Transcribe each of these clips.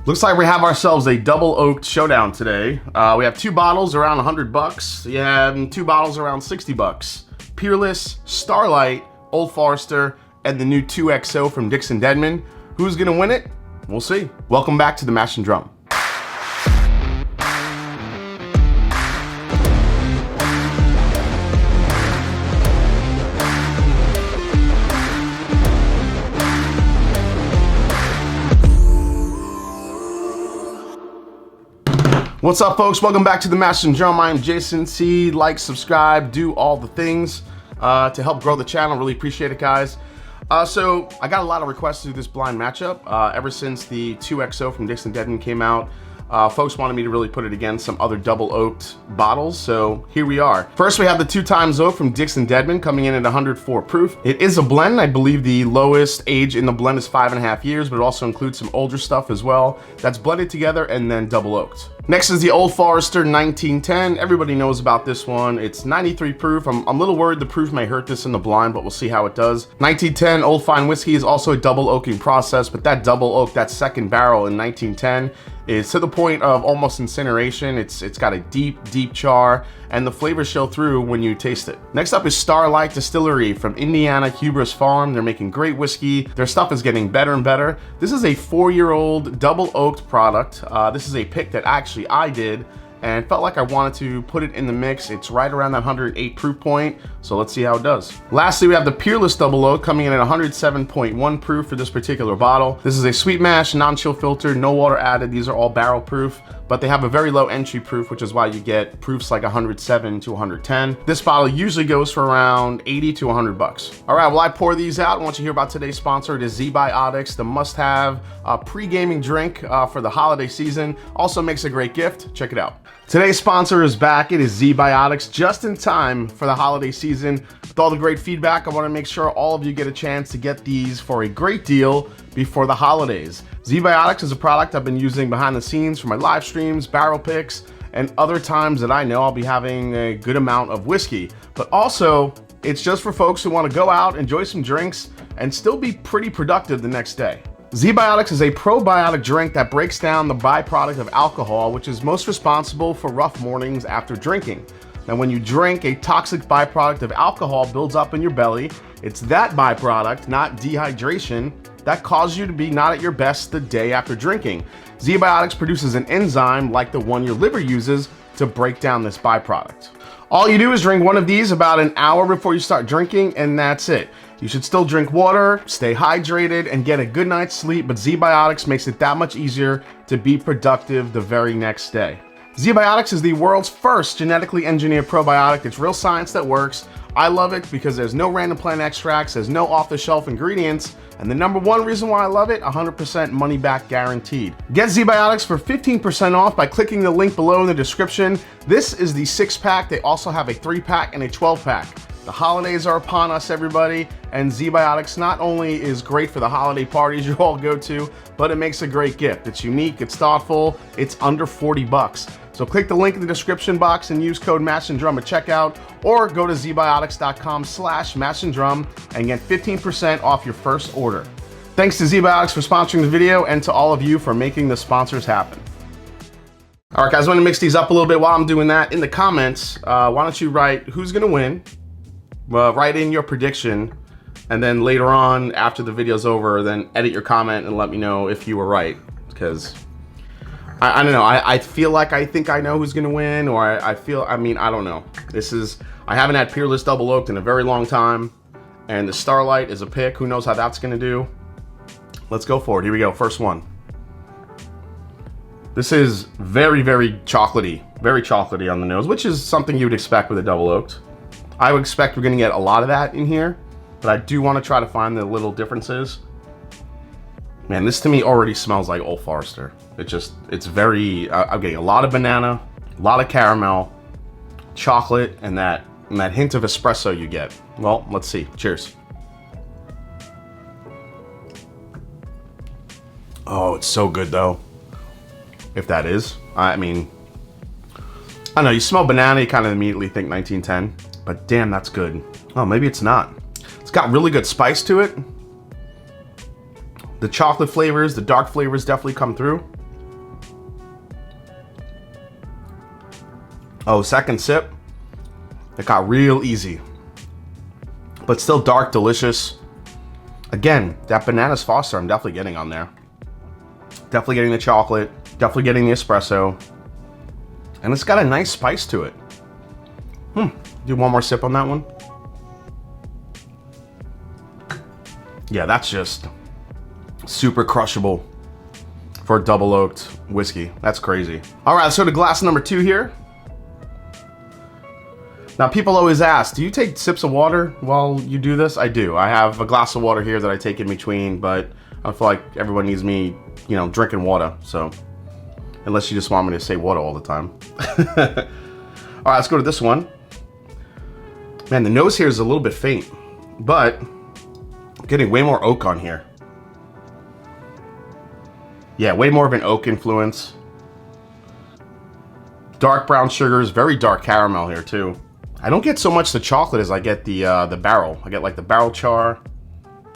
Looks like we have ourselves a double oaked showdown today. We have 2 bottles around $100. You have 2 bottles around $60. Peerless, Starlight, Old Forester, and the new 2XO from Dixon Deadman. Who's gonna win it? We'll see. Welcome back to the Mash and Drum. What's up, folks? Welcome back to the Mash and Drum. I'm Jason C. Like, subscribe, do all the things to help grow the channel. Really appreciate it, guys. So I got a lot of requests to do this blind matchup. Ever since the 2XO from Dixon Deadman came out, folks wanted me to really put it against some other double oaked bottles, so here we are. First, we have the 2x oak from Dixon Deadman coming in at 104 proof. It is a blend. I believe the lowest age in the blend is 5.5 years, but it also includes some older stuff as well. That's blended together and then double oaked. Next is the Old Forester 1910. Everybody knows about this one. It's 93 proof. I'm a little worried the proof may hurt this in the blind, but we'll see how it does. 1910 Old Fine Whiskey is also a double oaking process, but that double oak, that second barrel in 1910, is to the point of almost incineration. It's got a deep char, and the flavors show through when you taste it. Next up is Starlight Distillery from Indiana Hubris Farm. They're making great whiskey. Their stuff is getting better and better. This is a 4-year-old double oaked product. This is a pick that actually I did and felt like I wanted to put it in the mix. It's right around that 108 proof point, so let's see how it does. Lastly, we have the Peerless Double Oaked coming in at 107.1 proof for this particular bottle. This is a sweet mash, non-chill filter, no water added. These are all barrel proof, but they have a very low entry proof, which is why you get proofs like 107 to 110. This bottle usually goes for around 80 to 100 bucks. All right, well, I pour these out. I want you to hear about today's sponsor. It is ZBiotics, the must-have pre-gaming drink for the holiday season. Also makes a great gift. Check it out. Today's sponsor is back. It is ZBiotics, just in time for the holiday season. With all the great feedback, I want to make sure all of you get a chance to get these for a great deal before the holidays. ZBiotics is a product I've been using behind the scenes for my live streams, barrel picks, and other times that I know I'll be having a good amount of whiskey. But also, it's just for folks who want to go out, enjoy some drinks, and still be pretty productive the next day. ZBiotics is a probiotic drink that breaks down the byproduct of alcohol, which is most responsible for rough mornings after drinking. Now, when you drink, a toxic byproduct of alcohol builds up in your belly. It's that byproduct, not dehydration, that causes you to be not at your best the day after drinking. ZBiotics produces an enzyme like the one your liver uses to break down this byproduct. All you do is drink one of these about an hour before you start drinking, and that's it. You should still drink water, stay hydrated, and get a good night's sleep, but ZBiotics makes it that much easier to be productive the very next day. ZBiotics is the world's first genetically engineered probiotic. It's real science that works. I love it because there's no random plant extracts, there's no off-the-shelf ingredients, and the number one reason why I love it, 100% money back guaranteed. Get ZBiotics for 15% off by clicking the link below in the description. This is the 6-pack. They also have a 3-pack and a 12-pack. The holidays are upon us, everybody, and ZBiotics not only is great for the holiday parties you all go to, but it makes a great gift. It's unique, it's thoughtful, it's under 40 bucks. So click the link in the description box and use code MASHANDDRUM at checkout, or go to zbiotics.com/mashanddrum and get 15% off your first order. Thanks to ZBiotics for sponsoring the video, and to all of you for making the sponsors happen. All right, guys, I'm gonna mix these up a little bit. While I'm doing that, in the comments, why don't you write who's gonna win? Write in your prediction, and then later on, after the video's over, then edit your comment and let me know if you were right. Because I don't know, I feel like I think I know who's gonna win, or I don't know. I haven't had Peerless Double Oaked in a very long time, and the Starlight is a pick. Who knows how that's gonna do? Let's go for it. Here we go, first one. This is very chocolatey on the nose, which is something you would expect with a double oaked. I would expect we're gonna get a lot of that in here, but I do want to try to find the little differences. Man, this to me already smells like Old Forester. It's very, I'm getting a lot of banana, a lot of caramel, chocolate, and that hint of espresso you get. Well, let's see. Cheers. Oh, it's so good though. If that is, I mean, I don't know, you smell banana, you kind of immediately think 1910. But damn, that's good. Oh, maybe it's not. It's got really good spice to it. The chocolate flavors, the dark flavors definitely come through. Oh, second sip, it got real easy, but still dark, delicious. Again, that bananas Foster, I'm definitely getting on there. Definitely getting the chocolate, definitely getting the espresso, and it's got a nice spice to it. Do one more sip on that one. Yeah, that's just super crushable for a double oaked whiskey. That's crazy. All right, so to glass number 2 here. Now, people always ask, do you take sips of water while you do this? I do. I have a glass of water here that I take in between, but I feel like everyone needs me, you know, drinking water. So, unless you just want me to say water all the time. All right, let's go to this one. Man, the nose here is a little bit faint, but I'm getting way more oak on here. Yeah, way more of an oak influence. Dark brown sugars, very dark caramel here too. I don't get so much the chocolate as I get the barrel. I get like the barrel char.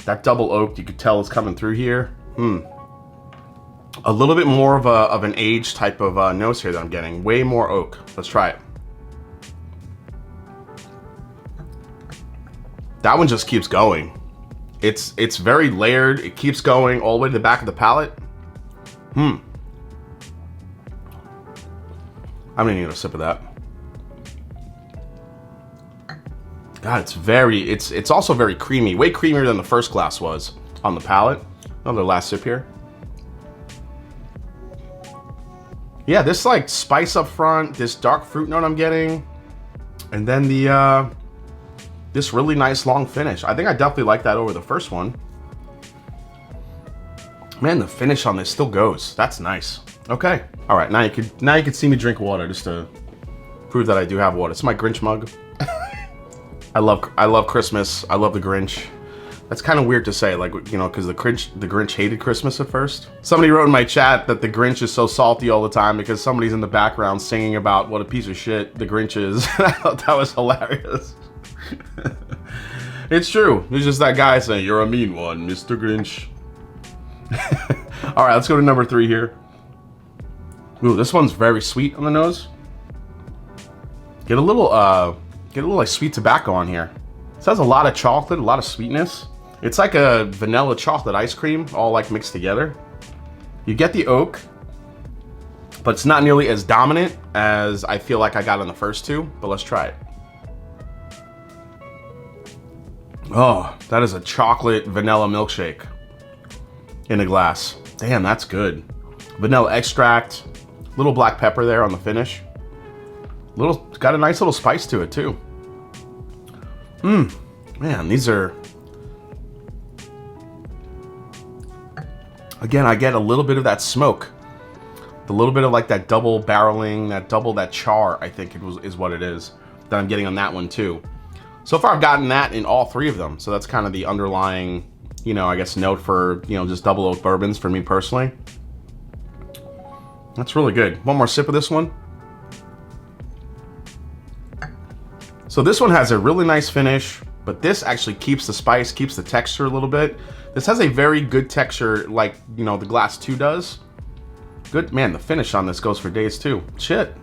That double oak, you could tell is coming through here. A little bit more of an aged type of nose here that I'm getting. Way more oak. Let's try it. That one just keeps going. It's very layered. It keeps going all the way to the back of the palate. I'm gonna need a sip of that. God, it's also very creamy. Way creamier than the first glass was on the palate. Another last sip here. Yeah, this like spice up front, this dark fruit note I'm getting, and then the this really nice long finish. I think I definitely like that over the first one. Man, the finish on this still goes. That's nice. Okay. All right, now you could see me drink water just to prove that I do have water. It's my Grinch mug. I love Christmas. I love the Grinch. That's kind of weird to say, like, you know, because the Grinch hated Christmas at first. Somebody wrote in my chat that the Grinch is so salty all the time because somebody's in the background singing about what a piece of shit the Grinch is. I thought that was hilarious. It's true. It's just that guy saying, "You're a mean one, Mr. Grinch." All right, let's go to number 3 here. Ooh, this one's very sweet on the nose. Get a little like sweet tobacco on here. This has a lot of chocolate, a lot of sweetness. It's like a vanilla chocolate ice cream, all like mixed together. You get the oak, but it's not nearly as dominant as I feel like I got on the first two, but let's try it. Oh, that is a chocolate vanilla milkshake in a glass. Damn, that's good. Vanilla extract, little black pepper there on the finish. Got a nice little spice to it too. Man, these are... Again, I get a little bit of that smoke. A little bit of like that double barreling, that char, I think is what it is, that I'm getting on that one too. So far I've gotten that in all 3 of them. So that's kind of the underlying, you know, I guess note for, you know, just double oak bourbons for me personally. That's really good. One more sip of this one. So this one has a really nice finish, but this actually keeps the spice, keeps the texture a little bit. This has a very good texture like, you know, the glass 2 does. Good, man, the finish on this goes for days too. Shit.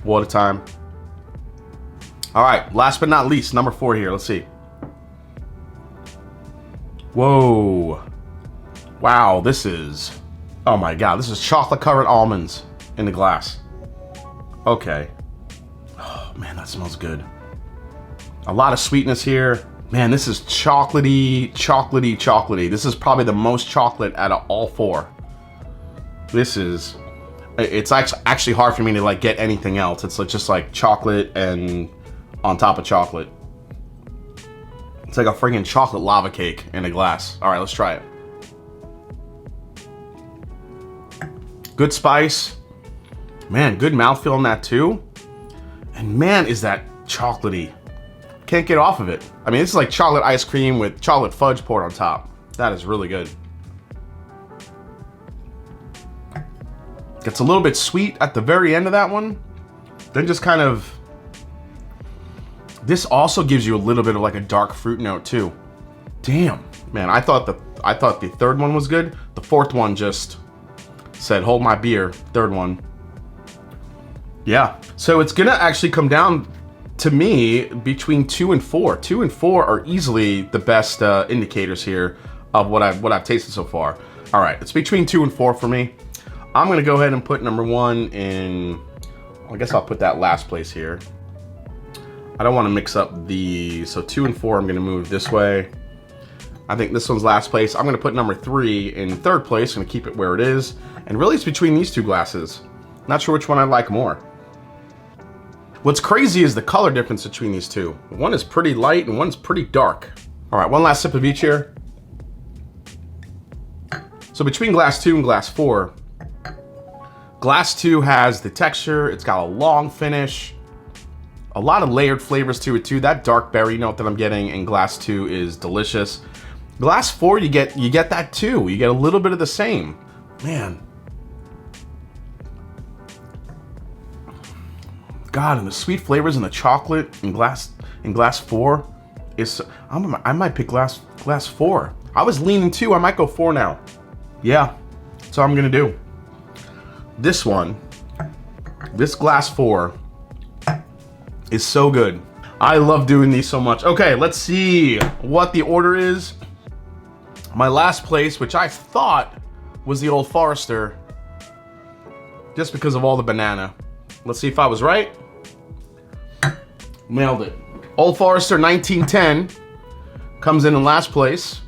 Water time. All right, last but not least, number 4 here, let's see. Whoa. Wow, this is, oh my God, this is chocolate covered almonds in the glass. Okay. Oh man, that smells good. A lot of sweetness here. Man, this is chocolatey, chocolatey, chocolatey. This is probably the most chocolate out of all 4. This is, it's actually hard for me to like get anything else. It's like just like chocolate and on top of chocolate. It's like a friggin' chocolate lava cake in a glass. All right, let's try it. Good spice. Man, good mouthfeel on that too. And man, is that chocolatey. Can't get off of it. I mean, this is like chocolate ice cream with chocolate fudge poured on top. That is really good. Gets a little bit sweet at the very end of that one. Then just kind of... This also gives you a little bit of like a dark fruit note too. Damn, man, I thought the 3rd one was good. The 4th one just said, hold my beer. 3rd one. Yeah, So it's gonna actually come down to me between 2 and 4. 2 and 4 are easily the best indicators here of what I've tasted so far. All right, it's between 2 and 4 for me. I'm gonna go ahead and put number 1 in, I guess I'll put that last place here. I don't wanna mix up so 2 and 4, I'm gonna move this way. I think this one's last place. I'm gonna put number 3 in 3rd place, I'm gonna keep it where it is. And really it's between these 2 glasses. Not sure which one I like more. What's crazy is the color difference between these 2. One is pretty light and one's pretty dark. All right, one last sip of each here. So between glass 2 and glass 4, glass 2 has the texture, it's got a long finish, a lot of layered flavors to it too. That dark berry note that I'm getting in glass 2 is delicious. Glass 4, you get that too. You get a little bit of the same. Man. God, and the sweet flavors and the chocolate in glass 4 is, I might pick glass 4. I was leaning 2, I might go 4 now. Yeah, that's what I'm gonna do. This one, this glass 4 is so good. I love doing these so much. Okay, let's see what the order is. My last place, which I thought was the Old Forester, just because of all the banana. Let's see if I was right. Nailed it. Old Forester 1910 comes in last place.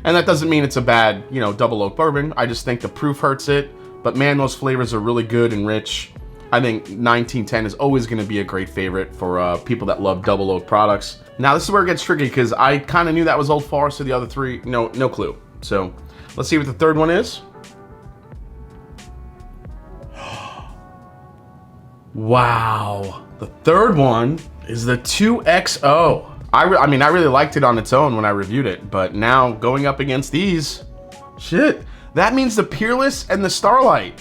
And that doesn't mean it's a bad, double oak bourbon. I just think the proof hurts it. But man, those flavors are really good and rich. I think 1910 is always gonna be a great favorite for people that love double oak products. Now this is where it gets tricky because I kind of knew that was Old Forester, the other 3, no clue. So let's see what the 3rd one is. Wow, the 3rd one is the 2XO. I mean, I really liked it on its own when I reviewed it, but now going up against these, shit, that means the Peerless and the Starlight.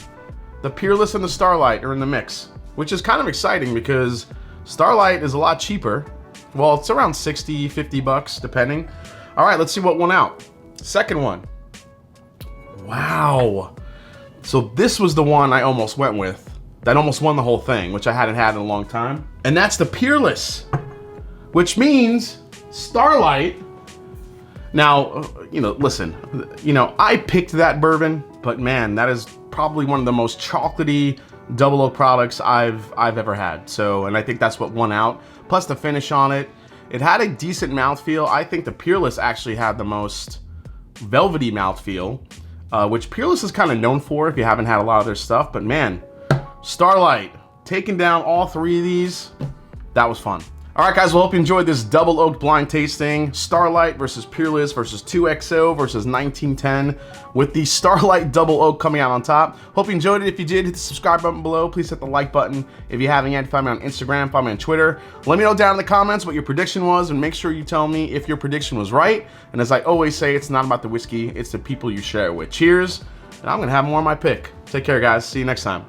The Peerless and the Starlight are in the mix, which is kind of exciting because Starlight is a lot cheaper. Well, it's around 60, 50 bucks, depending. All right, let's see what won out. Second one. Wow. So this was the one I almost went with. That almost won the whole thing, which I hadn't had in a long time. And that's the Peerless, which means Starlight. Now, listen, I picked that bourbon, but man, that is probably one of the most chocolatey double oak products I've ever had. So, and I think that's what won out. Plus the finish on it. It had a decent mouthfeel. I think the Peerless actually had the most velvety mouthfeel, which Peerless is kind of known for if you haven't had a lot of their stuff. But man, Starlight, taking down all 3 of these, that was fun. All right, guys, well, hope you enjoyed this double oaked blind tasting. Starlight versus Peerless versus 2XO versus 1910 with the Starlight double oak coming out on top. Hope you enjoyed it. If you did, hit the subscribe button below. Please hit the like button. If you haven't yet, find me on Instagram, find me on Twitter. Let me know down in the comments what your prediction was, and make sure you tell me if your prediction was right. And as I always say, it's not about the whiskey, it's the people you share it with. Cheers, and I'm gonna have more on my pick. Take care, guys. See you next time.